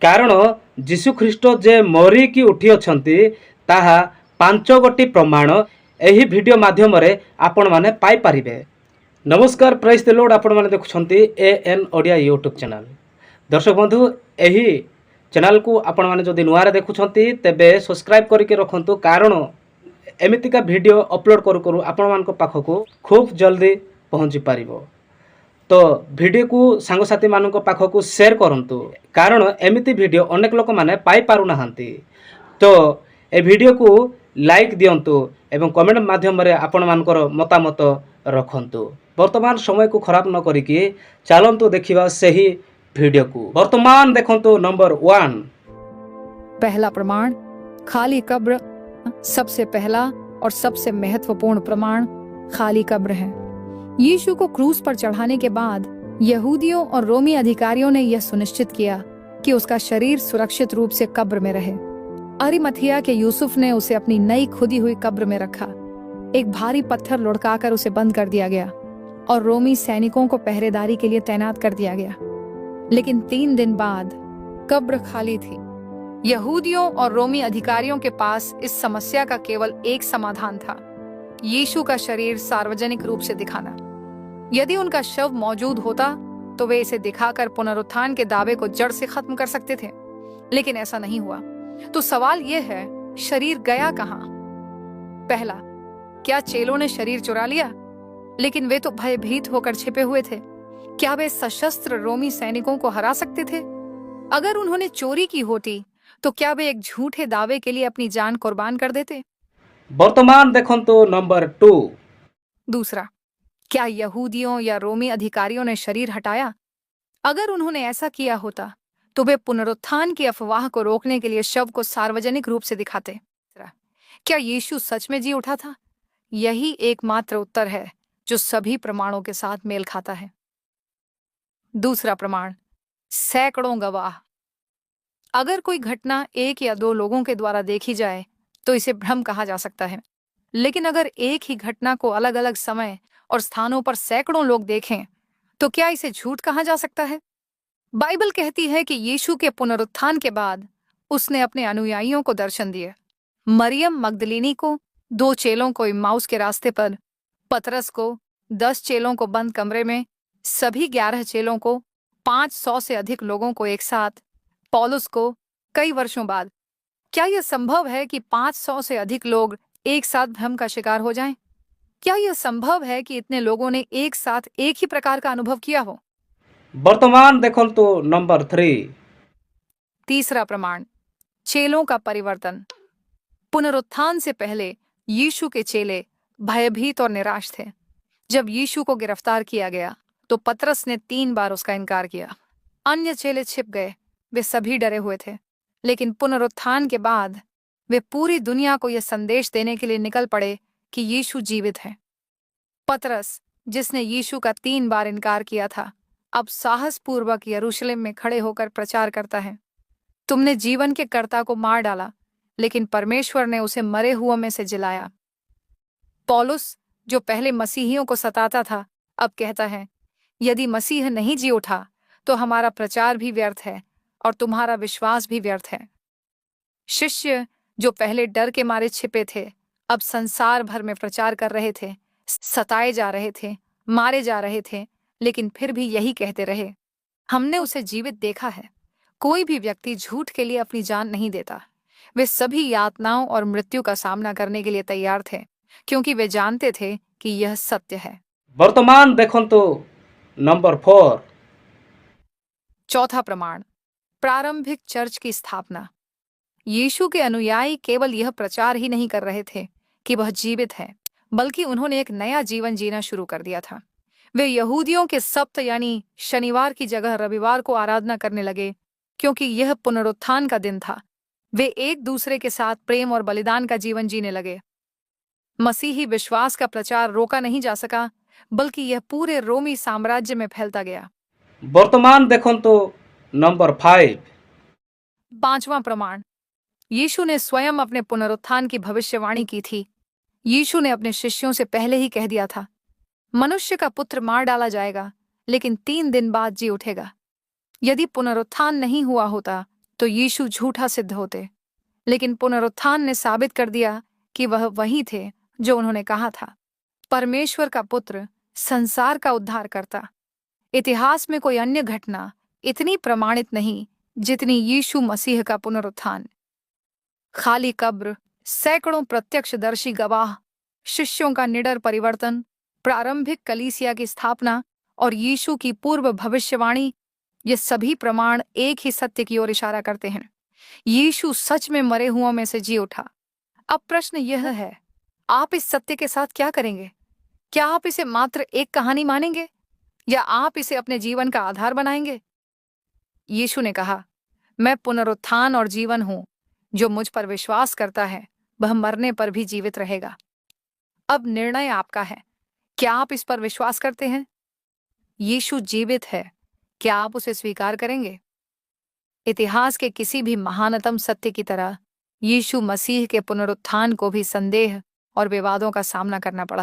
कारण जीशु ख्रीष्ट जे मरिकी उठी अछंती ताहा 5 गोटी प्रमाण एही वीडियो माध्यम रे आपण माने पाई परिबे। नमस्कार, प्रेज द लॉर्ड। आपण माने देखुछंती एएन ओडिया यूट्यूब चैनल। दर्शक बंधु, एही चैनल को आपण माने जदि नुआरे देखुछंती तेबे सब्सक्राइब करके रखंतु, कारण एमितिका वीडियो अपलोड करू करू आपण मानको पाखकू खूब जल्दी पहुंची पारिबो। तो वीडियो को सांगसाथी मानक पाखक शेयर करंतु, कारण एमिति वीडियो अनेक लोक माने पाई पारु नाहंती। तो ए वीडियो को लाइक दियंतु एवं कमेंट माध्यम रे आपण मानकर मतामत रखंतु। वर्तमान समय को खराब न करिकि चलंतु देखिबा सही वीडियो को। वर्तमान देखंतु नंबर 1। पहला प्रमाण, खाली कब्र। सबसे पहला और सबसे महत्वपूर्ण प्रमाण खाली कब्र है। यीशु को क्रूस पर चढ़ाने के बाद यहूदियों और रोमी अधिकारियों ने यह सुनिश्चित किया कि उसका शरीर सुरक्षित रूप से कब्र में रहे। अरिमथिया के यूसुफ ने उसे अपनी नई खुदी हुई कब्र में रखा। एक भारी पत्थर लुढ़काकर उसे बंद कर दिया गया और रोमी सैनिकों को पहरेदारी के लिए तैनात कर दिया गया। लेकिन 3 दिन बाद कब्र खाली थी। यहूदियों और रोमी अधिकारियों के पास इस समस्या का केवल एक समाधान था, यीशु का शरीर सार्वजनिक रूप से दिखाना। यदि उनका शव मौजूद होता तो वे इसे दिखाकर पुनरुत्थान के दावे को जड़ से खत्म कर सकते थे, लेकिन ऐसा नहीं हुआ। तो सवाल यह है, शरीर गया कहां? पहला, क्या चेलों ने शरीर चुरा लिया? लेकिन वे तो भयभीत होकर छिपे हुए थे। क्या वे सशस्त्र रोमी सैनिकों को हरा सकते थे? अगर उन्होंने चोरी की होती तो क्या वे एक झूठे दावे के लिए अपनी जान कुर्बान कर देते? वर्तमान देखंतु नंबर 2। दूसरा, क्या यहूदियों या रोमी अधिकारियों ने शरीर हटाया? अगर उन्होंने ऐसा किया होता तो वे पुनरुत्थान की अफवाह को रोकने के लिए शव को सार्वजनिक रूप से दिखाते। क्या यीशु सच में जी उठा था? यही एकमात्र उत्तर है जो सभी प्रमाणों के साथ मेल खाता है। दूसरा प्रमाण, सैकड़ों गवाह। अगर कोई घटना 1 या 2 लोगों के द्वारा देखी जाए तो इसे भ्रम कहा जा सकता है, लेकिन अगर एक ही घटना को अलग अलग समय और स्थानों पर सैकड़ों लोग देखें तो क्या इसे झूठ कहा जा सकता है? बाइबल कहती है कि यीशु के पुनरुत्थान के बाद उसने अपने अनुयायियों को दर्शन दिए। मरियम मगदलीनी को, 2 चेलों को इम्माउस के रास्ते पर, पतरस को, 10 चेलों को बंद कमरे में, सभी 11 चेलों को, 500 से अधिक लोगों को एक साथ, पौलुस को कई वर्षों बाद। क्या यह संभव है कि 500 से अधिक लोग एक साथ भ्रम का शिकार हो जाएं? क्या यह संभव है कि इतने लोगों ने एक साथ एक ही प्रकार का अनुभव किया हो? वर्तमान देखंतु नंबर 3। तीसरा प्रमाण, चेलों का परिवर्तन। पुनरुत्थान से पहले यीशु के चेले भयभीत और निराश थे। जब यीशु को गिरफ्तार किया गया तो पतरस ने 3 बार उसका इनकार किया। अन्य चेले छिप गए, वे सभी डरे हुए थे। लेकिन पुनरुत्थान के बाद वे पूरी दुनिया को यह संदेश देने के लिए निकल पड़े कि यीशु जीवित है। पतरस, जिसने यीशु का 3 बार इनकार किया था, अब साहसपूर्वक यरूशलेम में खड़े होकर प्रचार करता है, तुमने जीवन के कर्ता को मार डाला, लेकिन परमेश्वर ने उसे मरे हुओं में से जिलाया। पौलुस, जो पहले मसीहियों को सताता था, अब कहता है, यदि मसीह नहीं जी उठा तो हमारा प्रचार भी व्यर्थ है और तुम्हारा विश्वास भी व्यर्थ है। शिष्य, जो पहले डर के मारे छिपे थे, अब संसार भर में प्रचार कर रहे थे, सताए जा रहे थे, मारे जा रहे थे, लेकिन फिर भी यही कहते रहे, हमने उसे जीवित देखा है। कोई भी व्यक्ति झूठ के लिए अपनी जान नहीं देता। वे सभी यातनाओं और मृत्यु का सामना करने के लिए तैयार थे, क्योंकि वे जानते थे कि यह सत्य है। वर्तमान देखंतु नंबर 4। चौथा प्रमाण, प्रारंभिक चर्च की स्थापना। यीशु के अनुयायी केवल यह प्रचार ही नहीं कर रहे थे कि वह जीवित है, बल्कि उन्होंने एक नया जीवन जीना शुरू कर दिया था। वे यहूदियों के सब्त यानी शनिवार की जगह रविवार को आराधना करने लगे, क्योंकि यह पुनरुत्थान का दिन था। वे एक दूसरे के साथ प्रेम और बलिदान का जीवन जीने लगे। मसीही विश्वास का प्रचार रोका नहीं जा सका, बल्कि यह पूरे रोमी साम्राज्य में फैलता गया। वर्तमान देखंतु नंबर 5। पांचवां प्रमाण, यीशु ने स्वयं अपने पुनरुत्थान की भविष्यवाणी की थी। यीशु ने अपने शिष्यों से पहले ही कह दिया था, मनुष्य का पुत्र मार डाला जाएगा, लेकिन 3 दिन बाद जी उठेगा। यदि पुनरुत्थान नहीं हुआ होता तो यीशु झूठा सिद्ध होते, लेकिन पुनरुत्थान ने साबित कर दिया कि वह वही थे जो उन्होंने कहा था, परमेश्वर का पुत्र, संसार का उद्धार करता। इतिहास में कोई अन्य घटना इतनी प्रमाणित नहीं जितनी यीशु मसीह का पुनरुत्थान। खाली कब्र, सैकड़ों प्रत्यक्षदर्शी गवाह, शिष्यों का निडर परिवर्तन, प्रारंभिक कलीसिया की स्थापना और यीशु की पूर्व भविष्यवाणी, ये सभी प्रमाण एक ही सत्य की ओर इशारा करते हैं। यीशु सच में मरे हुओं में से जी उठा। अब प्रश्न यह है, आप इस सत्य के साथ क्या करेंगे? क्या आप इसे मात्र एक कहानी मानेंगे या आप इसे अपने जीवन का आधार बनाएंगे? यीशु ने कहा, मैं पुनरुत्थान और जीवन हूं। जो मुझ पर विश्वास करता है वह मरने पर भी जीवित रहेगा। अब निर्णय आपका है। क्या आप इस पर विश्वास करते हैं? यीशु जीवित है। क्या आप उसे स्वीकार करेंगे? इतिहास के किसी भी महानतम सत्य की तरह यीशु मसीह के पुनरुत्थान को भी संदेह और विवादों का सामना करना पड़ा है।